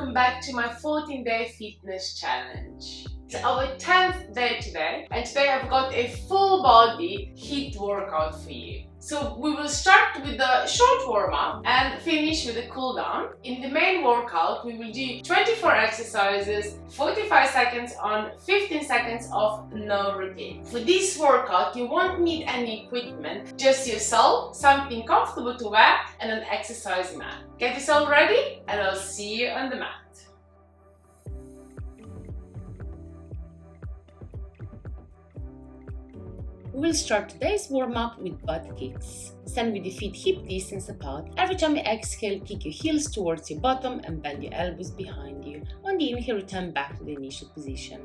welcome back to my 14-day fitness challenge. It's our 10th day today, and today I've got a full body HIIT workout for you. So we will start with the short warm-up and finish with a cool down. In the main workout, we will do 24 exercises, 45 seconds on, 15 seconds off, no repeat. For this workout, you won't need any equipment, just yourself, something comfortable to wear, and an exercise mat. Get yourself ready, and I'll see you on the mat. We will start today's warm-up with butt kicks. Stand with your feet hip distance apart. Every time you exhale, kick your heels towards your bottom and bend your elbows behind you. On the inhale, return back to the initial position.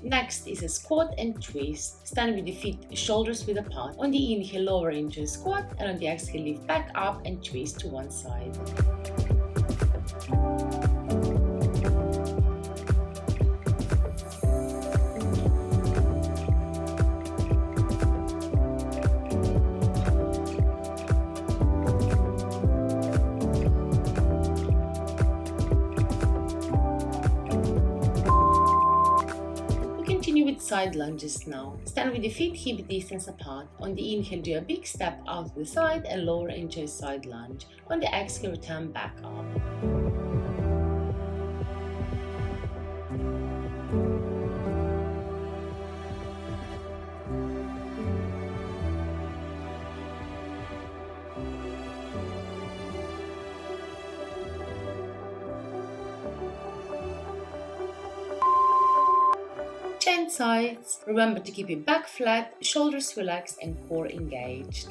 Next is a squat and twist. Stand with your feet shoulders width apart. On the inhale, lower into a squat, and on the exhale, lift back up and twist to one side. With side lunges now. Stand with your feet hip distance apart. On the inhale, do a big step out to the side and lower into a side lunge. On the exhale, return back up. Change sides. Remember to keep your back flat, shoulders relaxed, and core engaged.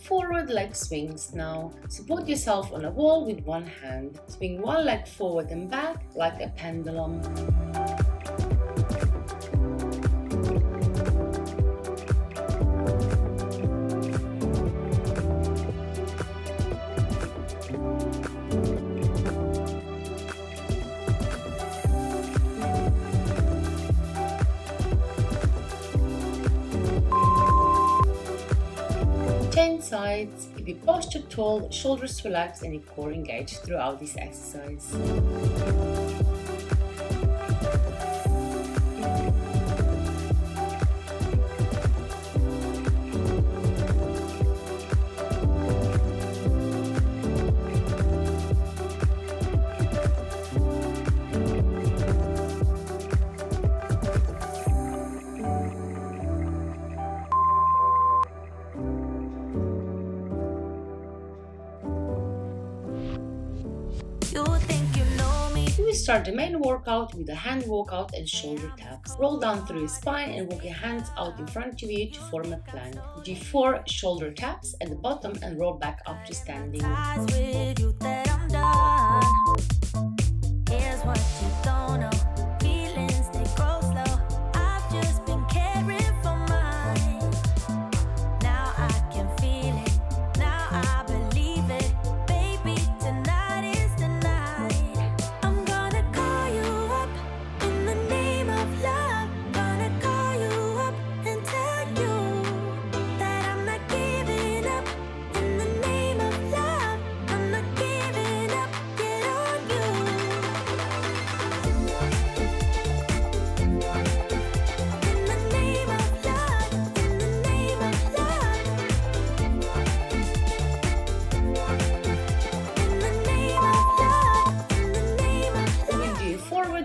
Forward leg swings now. Support yourself on a wall with one hand. Swing one leg forward and back like a pendulum. Change sides. Keep your posture tall, shoulders relaxed, and your core engaged throughout this exercise. We start the main workout with a hand walkout and shoulder taps. Roll down through your spine and walk your hands out in front of you to form a plank. Do 4 shoulder taps at the bottom and roll back up to standing.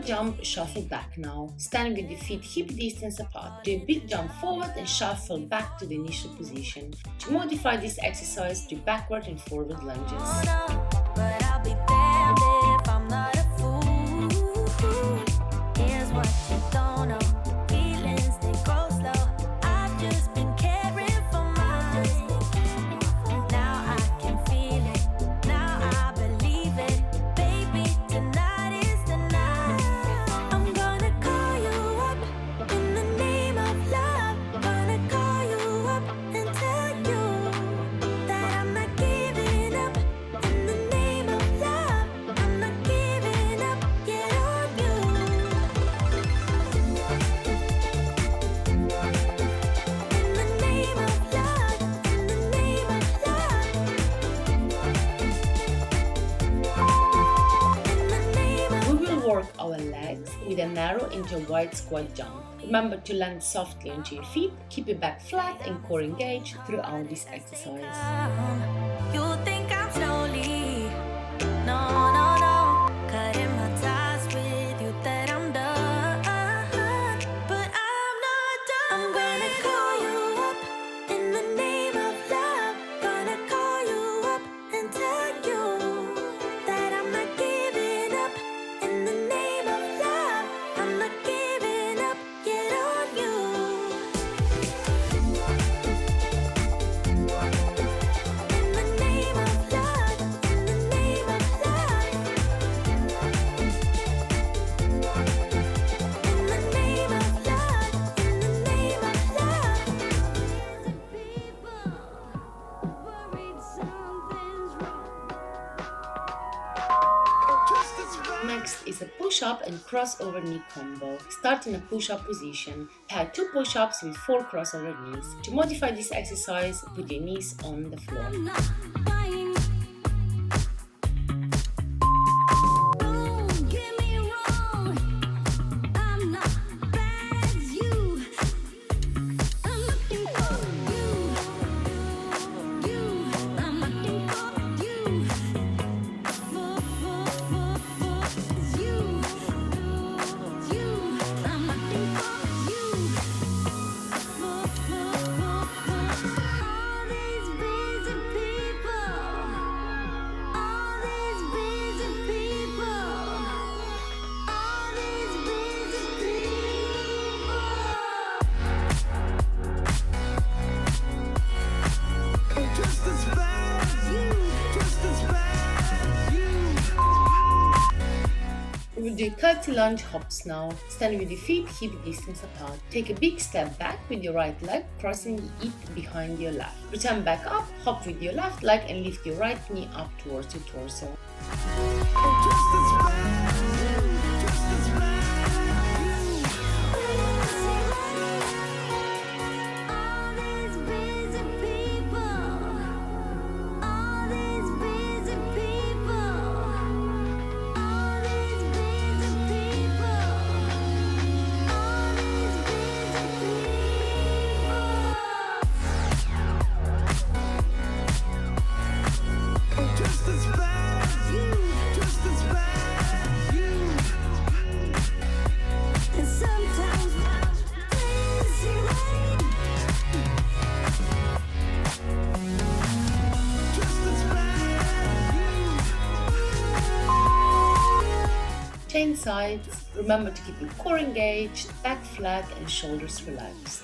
Jump, shuffle back now. Stand with your feet hip distance apart. Do a big jump forward and shuffle back to the initial position. To modify this exercise, do backward and forward lunges. But I'll be damned if I'm not a fool. Here's work our legs with a narrow into a wide squat jump. Remember to land softly onto your feet, keep your back flat and core engaged throughout this exercise. You think I'm slowly, no, no, no, cutting my ties with you that I'm done, but I'm not done. I'm gonna call you up in the name of love, gonna call you up and tell you that I'm not giving up in the name of love, I'm not giving up yet on you. Next is a push-up and crossover knee combo. Start in a push-up position. Pair 2 push-ups with 4 crossover knees. To modify this exercise, put your knees on the floor. We will do curtsy lunge hops now. Stand with your feet hip distance apart. Take a big step back with your right leg, crossing it behind your left. Return back up, hop with your left leg and lift your right knee up towards your torso. Change sides. Remember to keep your core engaged, back flat and shoulders relaxed.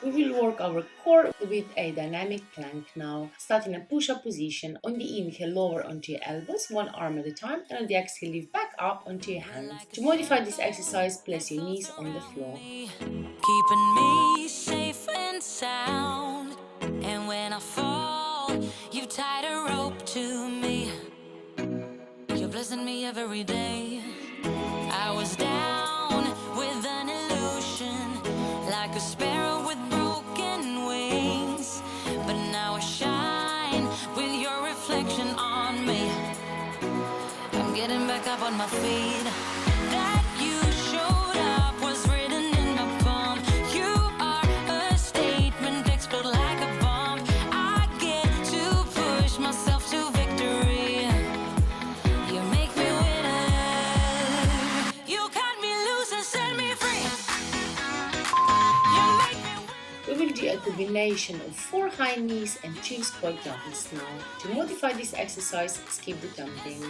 We will work our core with a dynamic plank now. Start in a push-up position. On the inhale, lower onto your elbows, one arm at a time, and on the exhale, lift back up onto your hands. To modify this exercise, place your knees on the floor. Keeping me safe and sound, and when I fall, you tied a rope to me. You're blessing me every day. I was down with an illusion, like a sparrow with broken wings, but now I shine with your reflection on me. I'm getting back up on my feet. That you showed up was written in my palm. You are a statement, explode like a bomb. I get to push myself to victory. You make me winner. You cut me loose and set me free. You make me We will We'll do a combination of 4 high knees and 2 squat jumps now. To modify this exercise, skip the jumping.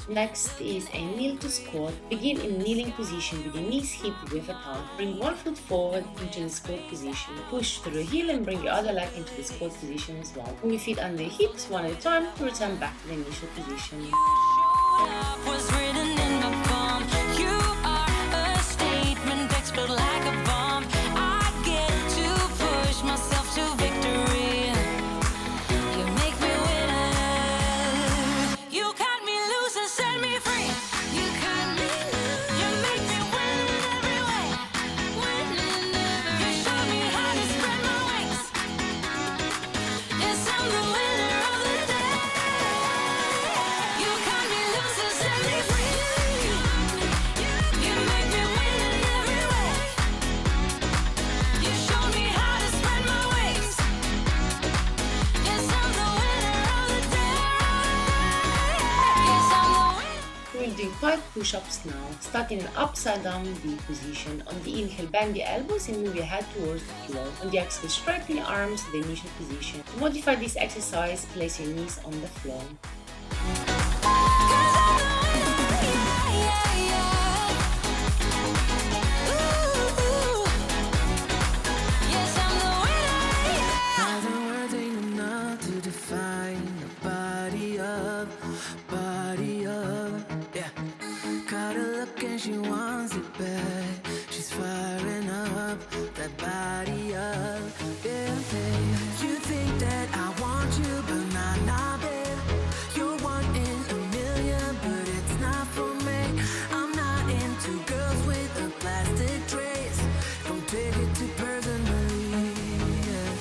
Next is a kneel to squat. Begin in kneeling position with your knees hip width apart. Bring one foot forward into the squat position. Push through the heel and bring your other leg into the squat position as well. Bring your feet under your hips one at a time to return back to the initial position. Pike push-ups now. Start in an upside down V position. On the inhale, bend your elbows and move your head towards the floor. On the exhale, straighten your arms to the initial position. To modify this exercise, place your knees on the floor. She wants it bad. She's firing up that body up. Yeah, babe. You think that I want you, but nah, babe. You're one in a million, but it's not for me. I'm not into girls with a plastic trace. Don't take it too personally. Yeah.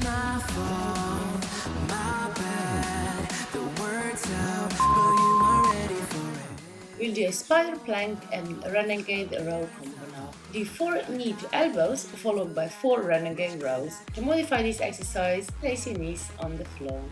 My fault, my bad. The word's out, but you aren't ready for it. We'll do a spider plank and renegade row combo now. Do 4 knee to elbows followed by 4 renegade rows. To modify this exercise, place your knees on the floor.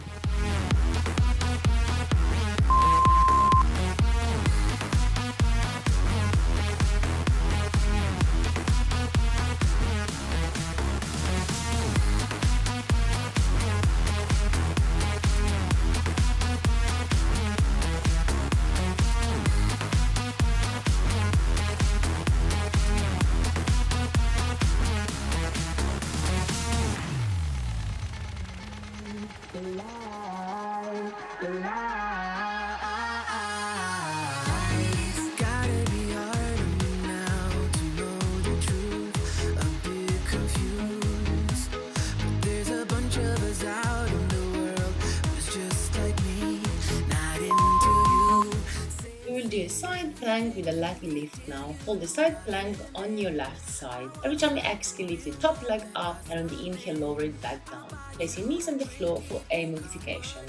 Do a side plank with a leg lift now. Hold the side plank on your left side. Every time you exhale, lift the top leg up and on the inhale, lower it back down. Place your knees on the floor for a modification.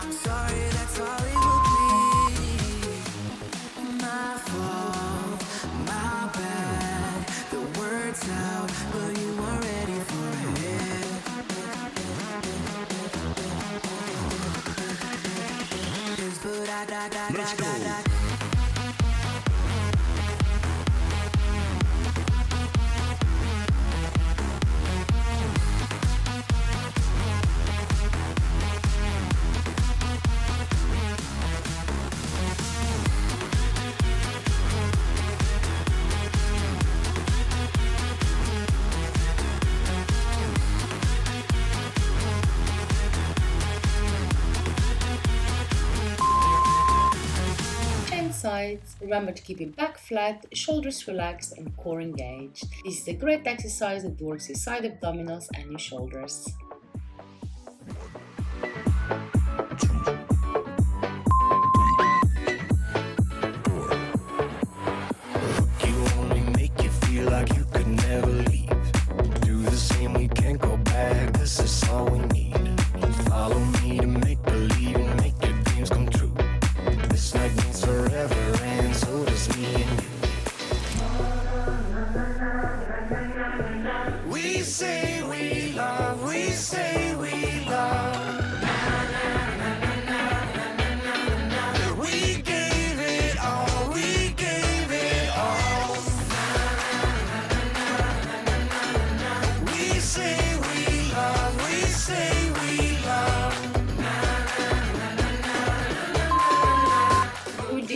I'm sorry, that's all it will be. My fault, my bad. The word's out, but you are ready for it. Let's go. sides. Remember to keep your back flat, shoulders relaxed, and core engaged. This is a great exercise that works your side abdominals and your shoulders.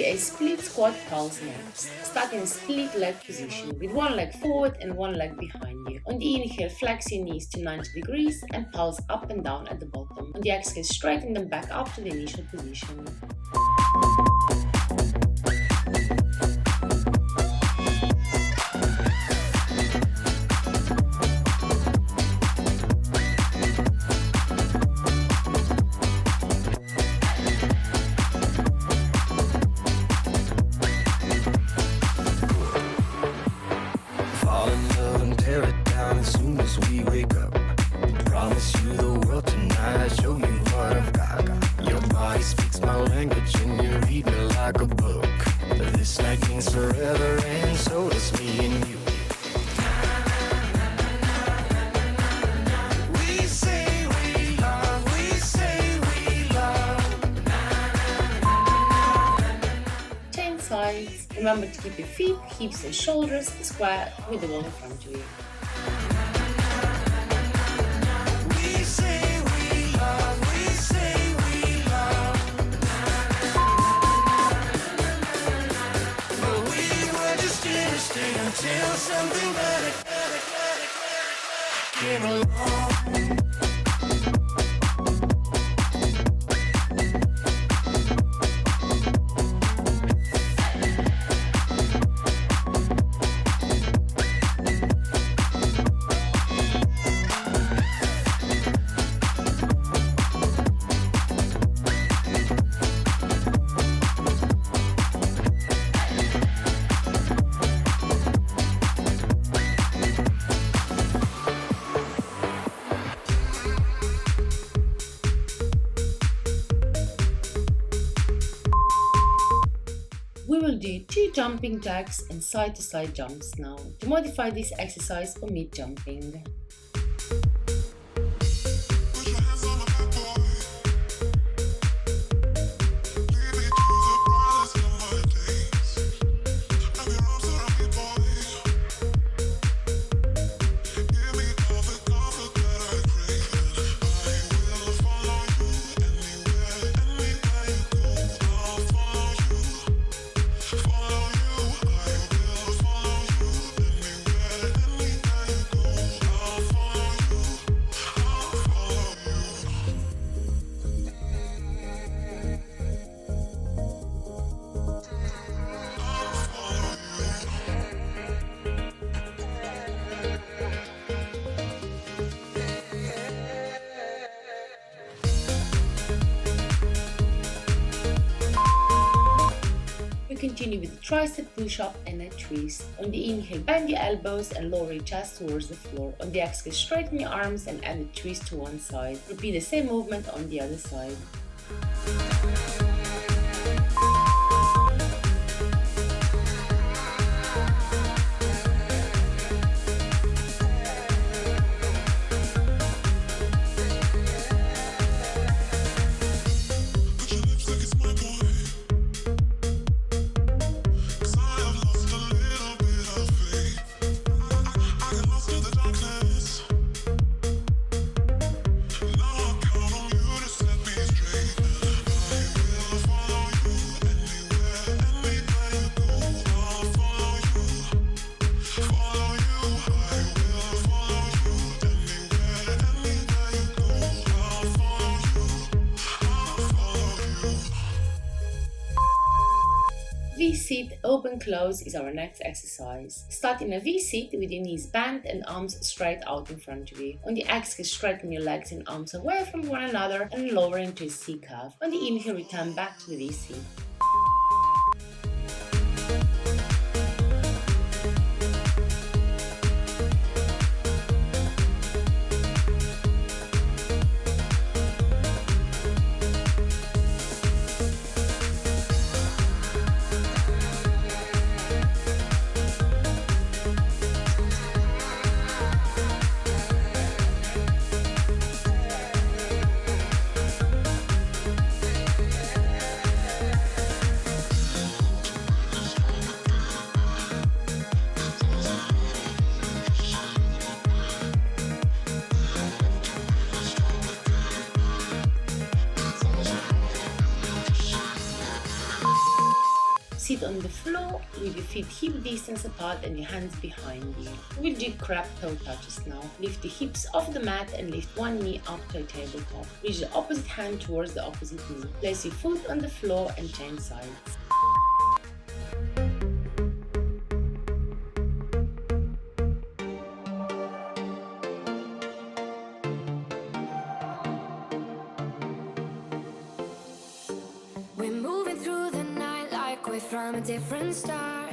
A split squat pulse next. Start in a split leg position with one leg forward and one leg behind you. On the inhale, flex your knees to 90 degrees and pulse up and down at the bottom. On the exhale, straighten them back up to the initial position. Remember to keep your feet, hips and shoulders square with the wall in front of you. Until something better came along. We will do 2 jumping jacks and side-to-side jumps now. To modify this exercise, omit jumping. Continue with the tricep push-up and a twist. On the inhale, bend your elbows and lower your chest towards the floor. On the exhale, straighten your arms and add a twist to one side. Repeat the same movement on the other side. V-sit open close is our next exercise. Start in a V-sit with your knees bent and arms straight out in front of you. On the exhale, straighten your legs and arms away from one another and lower into a C curve. On the inhale, return back to the V-sit. Sit on the floor with your feet hip distance apart and your hands behind you. We'll do crab toe touches now. Lift the hips off the mat and lift one knee up to a tabletop. Reach the opposite hand towards the opposite knee. Place your foot on the floor and change sides. We're moving through the night like we're from a different star,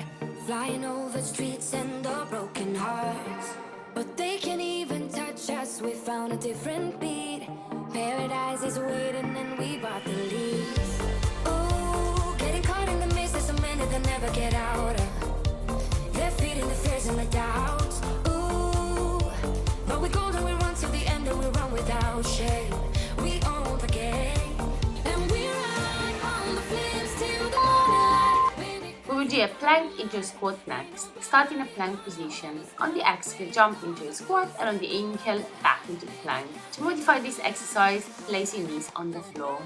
flying over streets and our broken hearts. But they can't even touch us, we found a different beat. Paradise is waiting and we bought the leaves. Oh, getting caught in the mist, there's so many that never get out of. They're feeding the fears and the doubts. Ooh, but we go and we run till the end and we run without shame. We own the game. We will do a plank into a squat next. Start in a plank position. On the exhale, jump into a squat, and on the inhale, back into the plank. To modify this exercise, place your knees on the floor.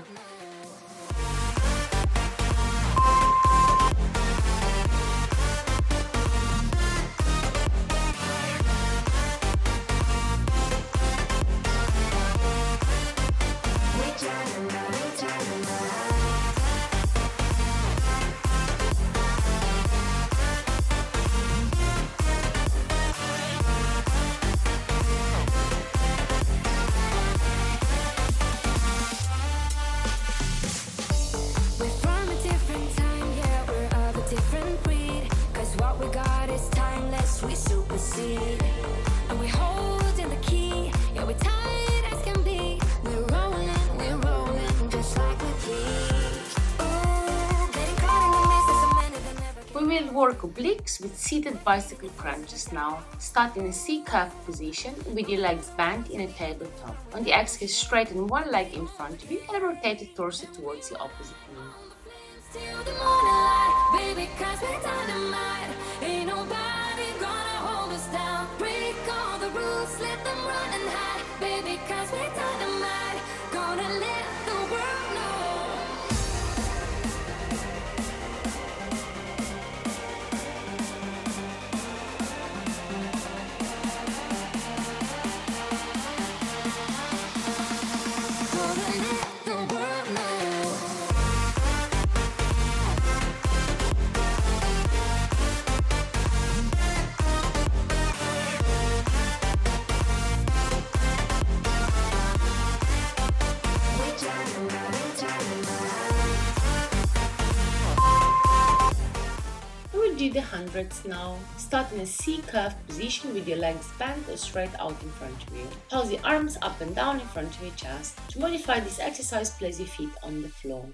And we're holding the key, yeah, we're tight as can be. We're rolling, just like we please. Ooh, getting caught in the mist, there's so many that never get. We will work obliques with seated bicycle crunches now. Start in a C-curve position with your legs bent in a tabletop. On the exhale, straighten one leg in front of you and rotate the torso towards the opposite knee. Till the morning light, baby, 'cause we're dynamite. Ain't nobody gonna hold us down. Break all the rules, let them run and hide, baby, 'cause we're dynamite. Gonna let the world know. Gonna let the world know. Do the hundreds now. Start in a C-curve position with your legs bent or straight out in front of you. Pulse the arms up and down in front of your chest. To modify this exercise, place your feet on the floor.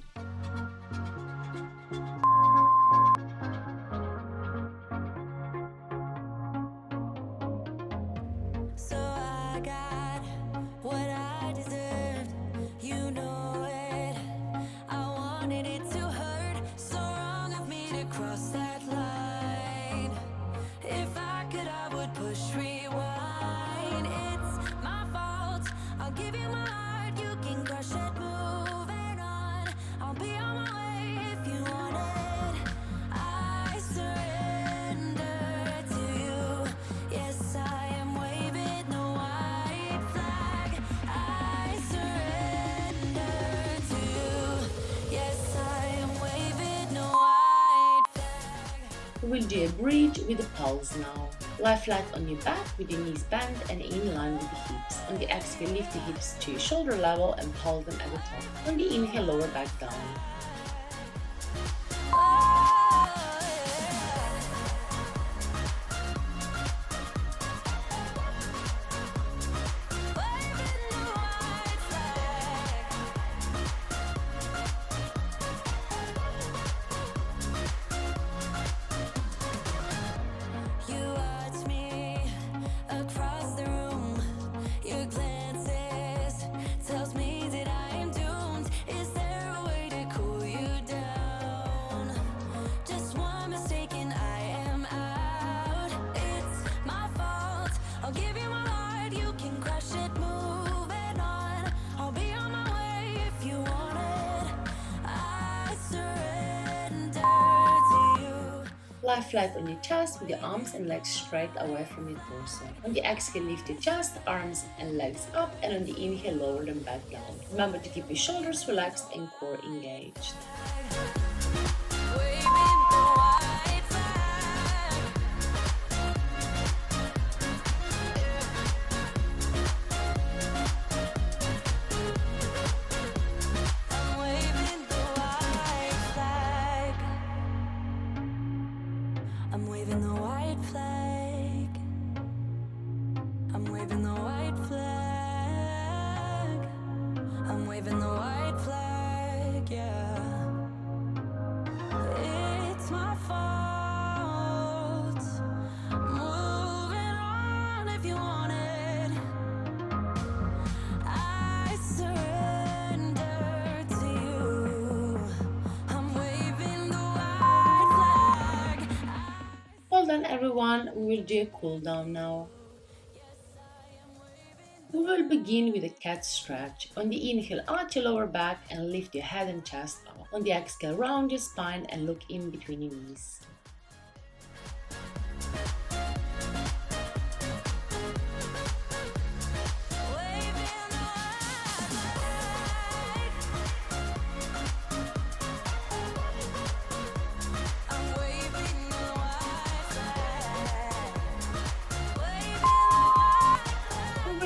So I got what I deserved, you know it. I wanted it to hurt, so wrong of me to cross that line. If I could, I would push rewind. It's my fault, I'll give you my heart, you can crush it, moving on. I'll be on my way. We will do a bridge with the pulse now. Lie flat on your back with your knees bent and in line with the hips. On the exhale, lift the hips to shoulder level and pull them at the top. On the inhale, lower back down. Lie flat on your chest with your arms and legs straight away from your torso. On the exhale, lift your chest, arms and legs up, and on the inhale, lower them back down. Remember to keep your shoulders relaxed and core engaged. I'm waving the white flag. I'm waving the white flag. I'm waving the white flag, yeah. It's my fault. Moving on if you want it. I surrender to you. I'm waving the white flag. Well done everyone, we will do a cool down now. We will begin with a cat stretch. On the inhale, arch your lower back and lift your head and chest up. On the exhale, round your spine and look in between your knees.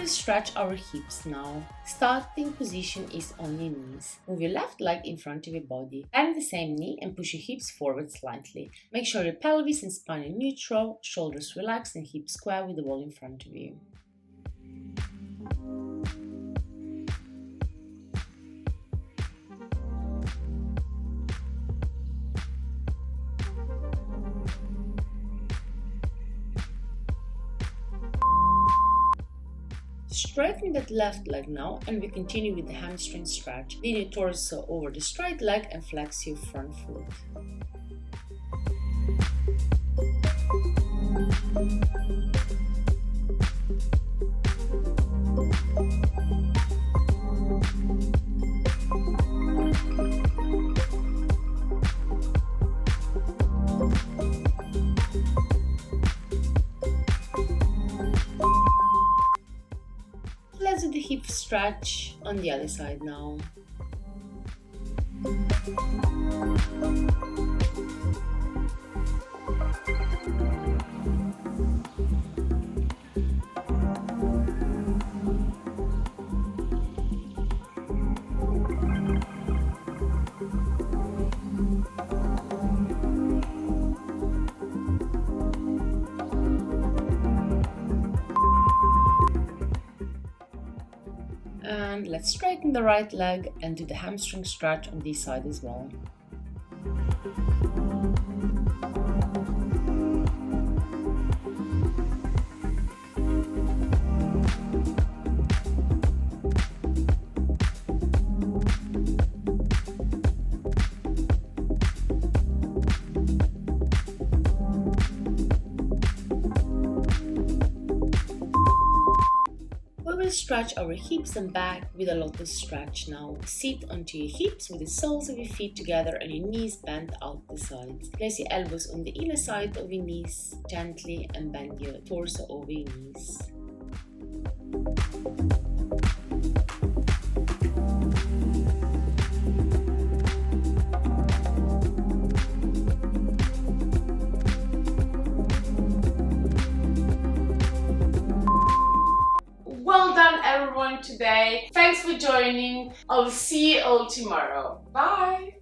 Stretch our hips now. Starting position is on your knees. Move your left leg in front of your body. Bend the same knee and push your hips forward slightly. Make sure your pelvis and spine are neutral, shoulders relaxed and hips square with the wall in front of you. Straighten that left leg now and we continue with the hamstring stretch. Lean your torso over the straight leg and flex your front foot. Let's do the hip stretch on the other side now. And let's straighten the right leg and do the hamstring stretch on this side as well. Stretch our hips and back with a lotus stretch now. Sit onto your hips with the soles of your feet together and your knees bent out the sides. Place your elbows on the inner side of your knees gently and bend your torso over your knees. today. Thanks for joining. I'll see you all tomorrow. Bye!